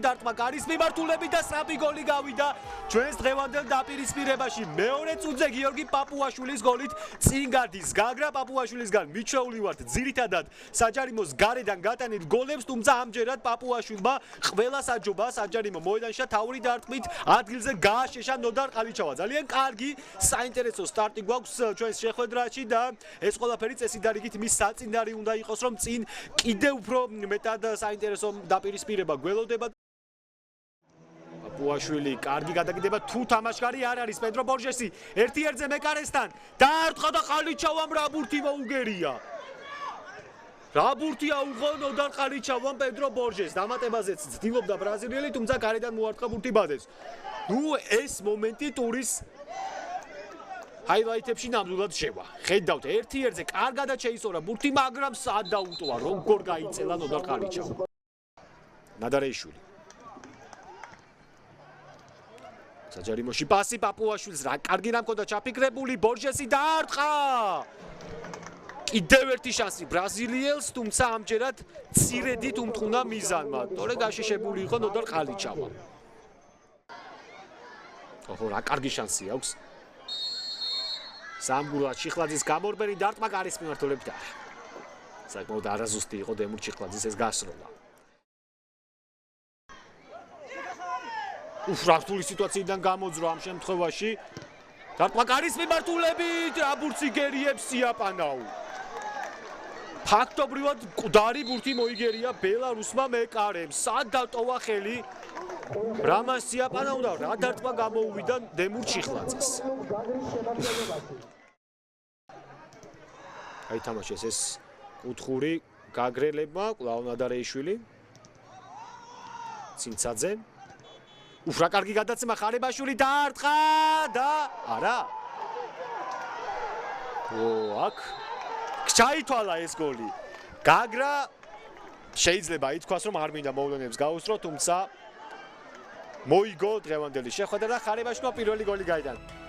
დარტყმა კარის მიმართულებით და სწრაფი გოლი გავიდა ჩვენს დღევანდელ დაპირისპირებაში. მეორე წუთზე გიორგი პაპუაშვილის გოლით წინ გადის გაგრა პაპუაშვილისგან მიჩვეული ვართ ძირითადად საჯარიმოს გარედან გატანილ გოლებს, თუმცა ამჯერად პაპუაშვილმა ყველა საჯობა საჯარიმო მოედანში თავური დარტყმით ადგილზე გააშეშა ნოდარ ყალიჩავა. ძალიან კარგი საინტერესო სტარტი გვაქვს ჩვენს შეხვედრაში და ეს ყველაფერი წესიდარიგით მის საწინდარი უნდა იყოს, რომ წინ კიდევ უფრო მეტად საინტერესო დაპირისპირება გველოდება. პაპუაშვილი კარგი გადაგიდება, თუ თამაშგარი არ არის პედრო ბორჟესი ერთ-ერთზე მეკარესთან დაარტყა და ყალიჩავამ რა ბურთი მოუგერია. რა ბურთი აუღო ნოდარ ყალიჩავამ პედრო ბორჟეს. დამატებაზეც ცდილობდა ბრაზილიელი, თუმცა გარედან მოარტყა ბურთი ბაძეს. ნუ ეს მომენტი ტურის ჰაილაითებში ნამდვილად შევა. ხედავთ ერთ-ერთზე კარგადაც შეისწორა ბურთი, მაგრამ სად დაუტოვა, როგორ გაიწელა ნოდარ ყალიჩავ. ნადარეიშვილი. საჯარიმოში პასი პაპუაშვილს რა კარგი რა მქონდა ჩაფიქრებული, ბორჟესი დაარტყა. კიდევ ერთი შანსი ბრაზილიელს, თუმცა ამჯერად ცირედით უმტყუნა მიზანმა, თორე გაშეშებული იყო ნოდარ ყალიჩავა. ოჰო, რა კარგი შანსი აქვს. სამგურა ჩიხლაძის გამორბენი დარტყმა კარის მიმართულებით არა. საკმაოდ არაზუსტი იყო დემურ ჩიხლაძის ეს გასროლა. რთული სიტუაციიდან გამოძრა ამ შემთხვევაში. დარტყმა კარის მიმართულებით, რა ბურთი გერიებს სიაპანაუ. ფაქტობრივად მკვდარი ბურთი მოიგერია ბელარუსმა მეკარემ. სად დატოვა ხელი? რამას სიაპანაუ და რა დარტყმა გამოუვიდა დემურ ჩიხლაძეს. აითამაშეს ეს კუთხური გაგრელებმა, კვლავ ნადარეიშვილი. ცინცაძე. რა კარგი გადაცემა ხარებაშვილი დაარტყა და არა. აქ ჩაითვალა ეს გოლი. გაგრა შეიძლება ითქვას, რომ არ მინდა მოვლენებს გაუსწრო, თუმცა მოიგო დღევანდელი შეხვედრა და ხარებაშვილმა პირველი გოლი გაიტანა.